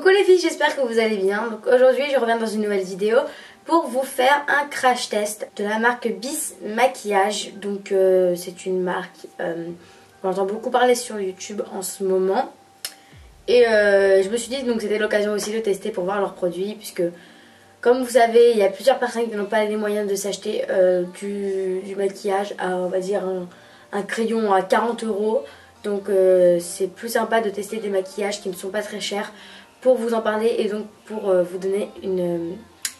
Coucou les filles, j'espère que vous allez bien. Donc aujourd'hui je reviens dans une nouvelle vidéo pour vous faire un crash test de la marque Bis Maquillage. Donc c'est une marque qu'on entend beaucoup parler sur YouTube en ce moment. Et je me suis dit donc c'était l'occasion aussi de tester pour voir leurs produits, puisque comme vous savez il y a plusieurs personnes qui n'ont pas les moyens de s'acheter du maquillage à, on va dire, un crayon à 40 €. Donc c'est plus sympa de tester des maquillages qui ne sont pas très chers pour vous en parler et donc pour vous donner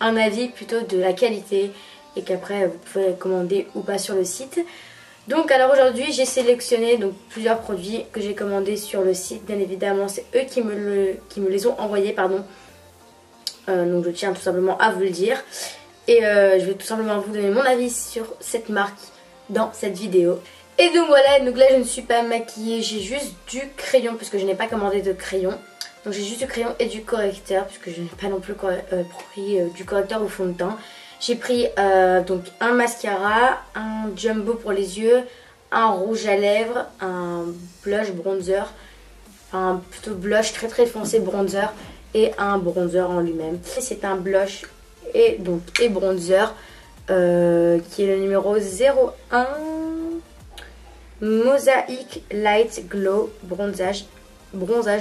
un avis plutôt de la qualité, et qu'après vous pouvez commander ou pas sur le site. Donc alors aujourd'hui j'ai sélectionné donc plusieurs produits que j'ai commandés sur le site. Bien évidemment c'est eux qui me les ont envoyés, pardon. Donc je tiens tout simplement à vous le dire. Et je vais tout simplement vous donner mon avis sur cette marque dans cette vidéo. Et donc voilà, donc là je ne suis pas maquillée, j'ai juste du crayon puisque je n'ai pas commandé de crayon. Donc j'ai juste du crayon et du correcteur puisque je n'ai pas non plus pris du correcteur au fond de teint. J'ai pris donc un mascara, un jumbo pour les yeux, un rouge à lèvres, un blush bronzer, enfin plutôt blush très foncé bronzer, et un bronzer en lui-même. C'est un blush et bronzer qui est le numéro 01 Mosaic Light Glow bronzage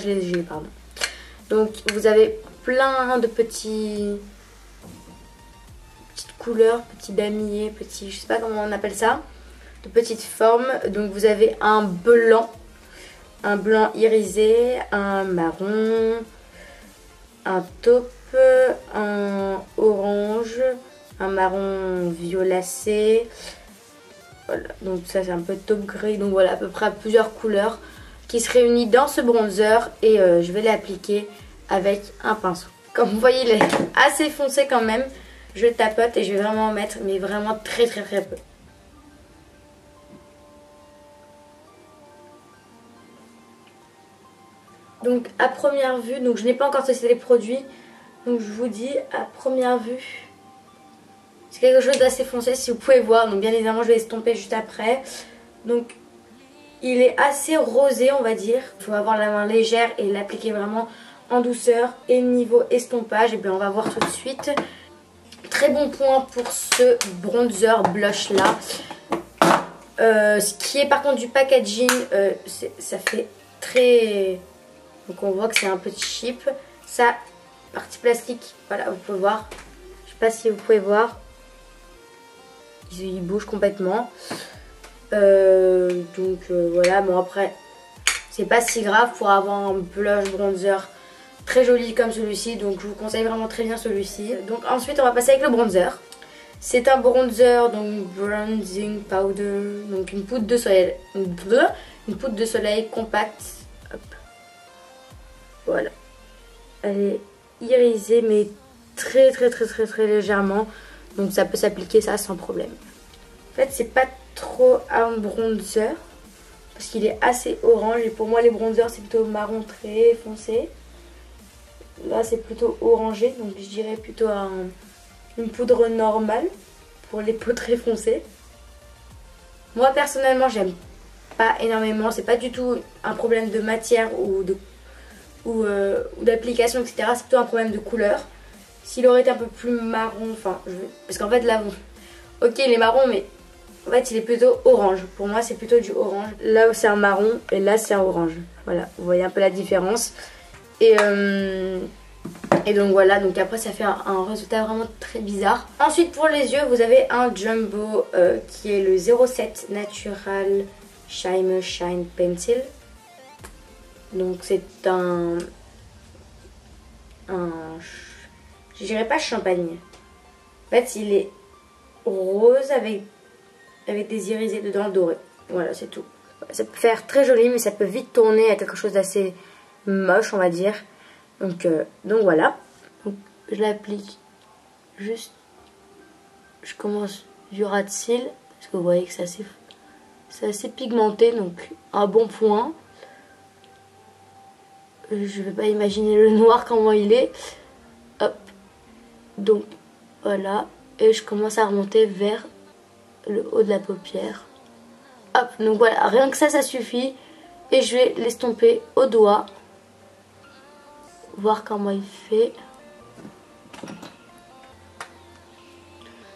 léger, pardon. Donc vous avez plein de petites couleurs, petits damiers, petits, je sais pas comment on appelle ça, de petites formes. Donc vous avez un blanc irisé, un marron, un taupe, un orange, un marron violacé. Voilà, donc ça c'est un peu taupe gris. Donc voilà, à peu près plusieurs couleurs qui se réunissent dans ce bronzer, et je vais l'appliquer avec un pinceau. Comme vous voyez, il est assez foncé quand même. Je tapote et je vais vraiment en mettre, mais vraiment très peu. Donc à première vue, donc je n'ai pas encore testé les produits, donc je vous dis à première vue, c'est quelque chose d'assez foncé si vous pouvez voir. Donc bien évidemment je vais estomper juste après. Donc il est assez rosé, on va dire. Il faut avoir la main légère et l'appliquer vraiment en douceur. Et niveau estompage, et bien on va voir tout de suite. Très bon point pour ce bronzer blush là. Ce qui est par contre du packaging, ça fait très... Donc on voit que c'est un peu cheap. Ça, partie plastique, voilà, vous pouvez voir. Je sais pas si vous pouvez voir. Il bouge complètement. Voilà, bon après c'est pas si grave pour avoir un blush bronzer très joli comme celui-ci, donc je vous conseille vraiment très bien celui-ci. Donc ensuite on va passer avec le bronzer. C'est un bronzer, donc bronzing powder, donc une poudre de soleil compacte. Hop. Voilà, elle est irisée mais très légèrement, donc ça peut s'appliquer ça sans problème. En fait c'est pas trop un bronzer parce qu'il est assez orange, et pour moi les bronzers c'est plutôt marron très foncé. Là c'est plutôt orangé, donc je dirais plutôt une poudre normale pour les peaux très foncées. Moi personnellement j'aime pas énormément, c'est pas du tout un problème de matière ou d'application, etc. C'est plutôt un problème de couleur. S'il aurait été un peu plus marron, enfin parce qu'en fait là ok il est marron, mais en fait il est plutôt orange. Pour moi c'est plutôt du orange. Là c'est un marron et là c'est un orange. Voilà, vous voyez un peu la différence. Et donc voilà, donc après ça fait un résultat vraiment très bizarre. Ensuite pour les yeux vous avez un jumbo qui est le 07 Natural Shine Pencil. Donc c'est je dirais pas champagne. En fait il est rose avec des irisés dedans dorés. Voilà, c'est tout. Ça peut faire très joli, mais ça peut vite tourner à quelque chose d'assez moche, on va dire. Donc voilà. Donc, je l'applique juste. Je commence du ras de cils, parce que vous voyez que c'est assez pigmenté, donc un bon point. Je vais pas imaginer le noir comment il est. Hop. Donc voilà. Et je commence à remonter vers le haut de la paupière. Hop, donc voilà, rien que ça suffit. Et je vais l'estomper au doigt. voir comment il fait.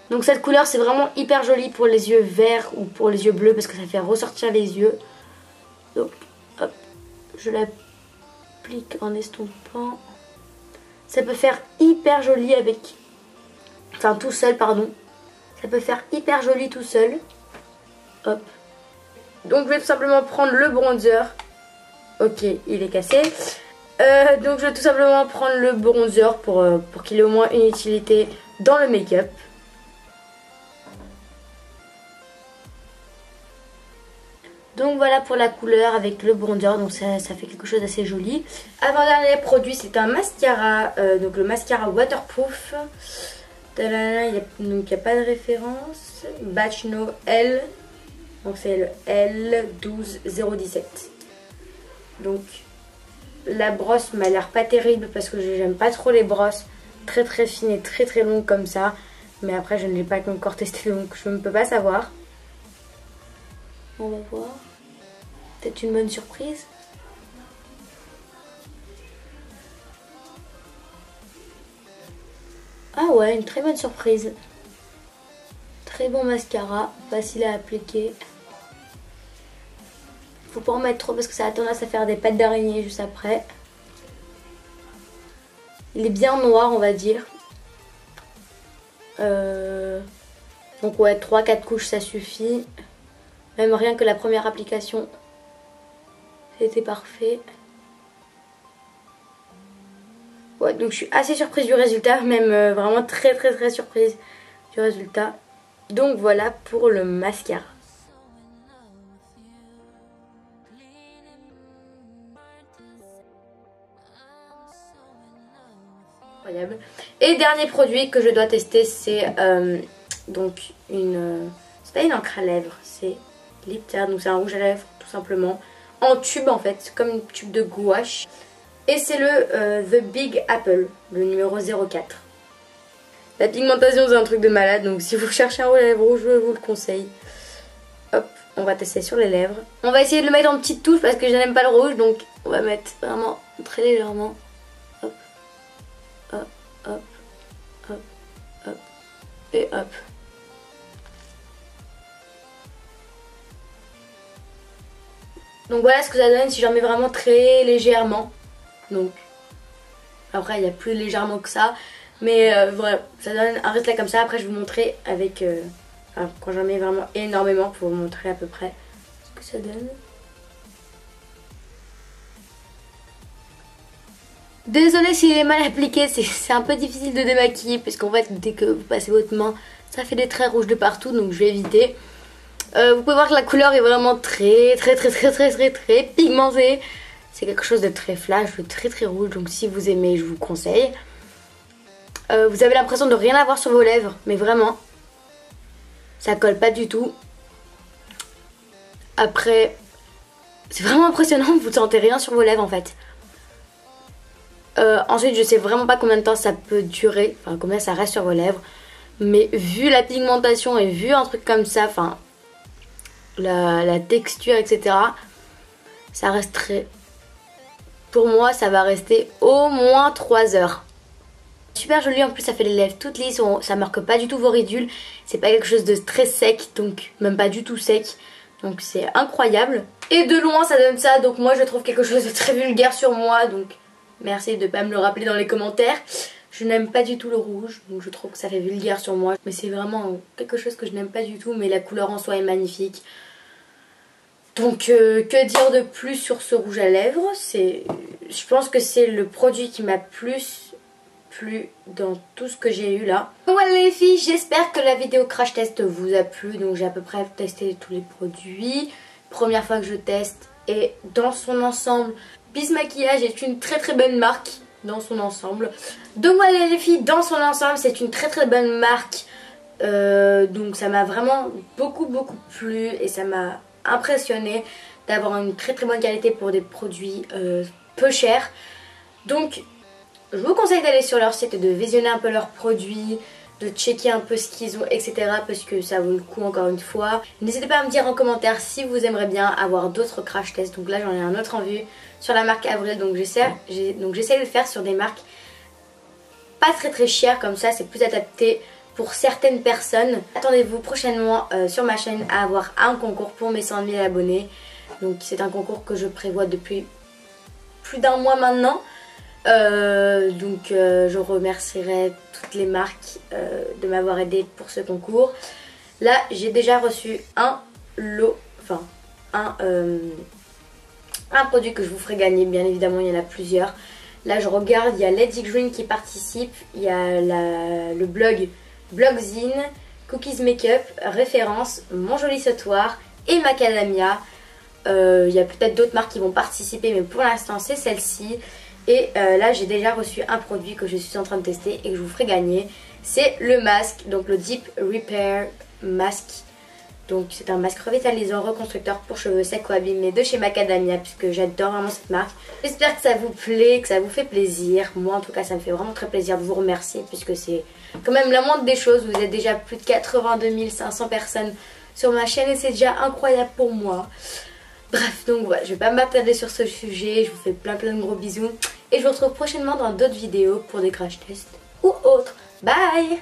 Donc cette couleur c'est vraiment hyper joli pour les yeux verts ou pour les yeux bleus parce que ça fait ressortir les yeux. Donc hop, je l'applique en estompant. Ça peut faire hyper joli avec... Enfin tout seul pardon. Ça peut faire hyper joli tout seul. Hop. Donc je vais tout simplement prendre le bronzer. Ok, il est cassé. Donc je vais tout simplement prendre le bronzer pour qu'il ait au moins une utilité dans le make-up. Donc voilà pour la couleur avec le bronzer, donc ça fait quelque chose d'assez joli. Avant-dernier produit, c'est un mascara, donc le mascara waterproof. Donc il n'y a pas de référence. Batch No L, donc c'est le L12017. Donc la brosse m'a l'air pas terrible parce que j'aime pas trop les brosses très fines et très longues comme ça. Mais après je ne l'ai pas encore testé donc je ne peux pas savoir. On va voir. Peut-être une bonne surprise. Ah ouais, une très bonne surprise. Très bon mascara, facile à appliquer. Faut pas en mettre trop parce que ça a tendance à faire des pattes d'araignée juste après. Il est bien noir on va dire. Donc ouais, 3-4 couches ça suffit. Même rien que la première application, c'était parfait. Ouais, donc je suis assez surprise du résultat, même vraiment très surprise du résultat. Donc voilà pour le mascara. Incroyable. Et dernier produit que je dois tester, c'est donc une... c'est pas une encre à lèvres, c'est Lip Tint, donc c'est un rouge à lèvres tout simplement. En tube en fait, comme une tube de gouache. Et c'est le The Big Apple, le numéro 04. La pigmentation c'est un truc de malade, donc si vous cherchez un rouge à lèvres rouge, je vous le conseille. Hop, on va tester sur les lèvres. On va essayer de le mettre en petite touche parce que je n'aime pas le rouge, donc on va mettre vraiment très légèrement. Hop, hop, hop, hop, hop, et hop. Donc voilà ce que ça donne si j'en mets vraiment très légèrement. Donc après il y a plus légèrement que ça. Mais voilà, ça donne un résultat comme ça. Après je vais vous montrer avec enfin, quand j'en mets vraiment énormément pour vous montrer à peu près ce que ça donne. Désolée s'il est mal appliqué, c'est un peu difficile de démaquiller puisqu'en fait dès que vous passez votre main ça fait des traits rouges de partout, donc je vais éviter. Vous pouvez voir que la couleur est vraiment très pigmentée. C'est quelque chose de très flash, de très rouge, donc si vous aimez je vous conseille. Vous avez l'impression de rien avoir sur vos lèvres, mais vraiment ça colle pas du tout. Après c'est vraiment impressionnant, vous ne sentez rien sur vos lèvres en fait. Ensuite je sais vraiment pas combien de temps ça peut durer, enfin combien ça reste sur vos lèvres. Mais vu la pigmentation et vu un truc comme ça, enfin la texture etc, ça resterait, pour moi ça va rester au moins 3 heures. Super joli, en plus ça fait les lèvres toutes lisses, ça marque pas du tout vos ridules, c'est pas quelque chose de très sec, donc même pas du tout sec, donc c'est incroyable. Et de loin ça donne ça, donc moi je trouve quelque chose de très vulgaire sur moi, donc merci de pas me le rappeler dans les commentaires. Je n'aime pas du tout le rouge, donc je trouve que ça fait vulgaire sur moi. Mais c'est vraiment quelque chose que je n'aime pas du tout, mais la couleur en soi est magnifique. Donc que dire de plus sur ce rouge à lèvres? Je pense que c'est le produit qui m'a plus plu dans tout ce que j'ai eu là. Donc voilà les filles, j'espère que la vidéo crash test vous a plu. Donc j'ai à peu près testé tous les produits. Première fois que je teste, et dans son ensemble, Bis Maquillage est une très bonne marque. Dans son ensemble. Donc voilà les filles, dans son ensemble c'est une très bonne marque. Donc ça m'a vraiment beaucoup plu et ça m'a impressionné d'avoir une très bonne qualité pour des produits peu chers. Donc je vous conseille d'aller sur leur site et de visionner un peu leurs produits. de checker un peu ce qu'ils ont, etc. Parce que ça vaut le coup encore une fois. N'hésitez pas à me dire en commentaire si vous aimeriez bien avoir d'autres crash tests. Donc là j'en ai un autre en vue sur la marque Avril. Donc j'essaie de le faire sur des marques pas très chères, comme ça c'est plus adapté pour certaines personnes. Attendez-vous prochainement sur ma chaîne à avoir un concours pour mes 100 000 abonnés. Donc c'est un concours que je prévois depuis plus d'un mois maintenant. Je remercierai toutes les marques de m'avoir aidé pour ce concours. Là j'ai déjà reçu un lot, enfin un produit que je vous ferai gagner, bien évidemment il y en a plusieurs. Là je regarde, il y a Lady Green qui participe, il y a le blog Blogzine, Cookies Makeup, Référence, Mon Joli Sautoir et Macadamia. Il y a peut-être d'autres marques qui vont participer, mais pour l'instant c'est celle-ci. Et là j'ai déjà reçu un produit que je suis en train de tester et que je vous ferai gagner. C'est le masque, donc le Deep Repair Mask. Donc c'est un masque revitalisant reconstructeur pour cheveux secs ou abîmés de chez Macadamia, puisque j'adore vraiment cette marque. J'espère que ça vous plaît, que ça vous fait plaisir. Moi en tout cas ça me fait vraiment très plaisir de vous remercier, puisque c'est quand même la moindre des choses. Vous êtes déjà plus de 82 500 personnes sur ma chaîne et c'est déjà incroyable pour moi. Bref, donc voilà, je vais pas m'attarder sur ce sujet. Je vous fais plein de gros bisous et je vous retrouve prochainement dans d'autres vidéos pour des crash tests ou autres. Bye!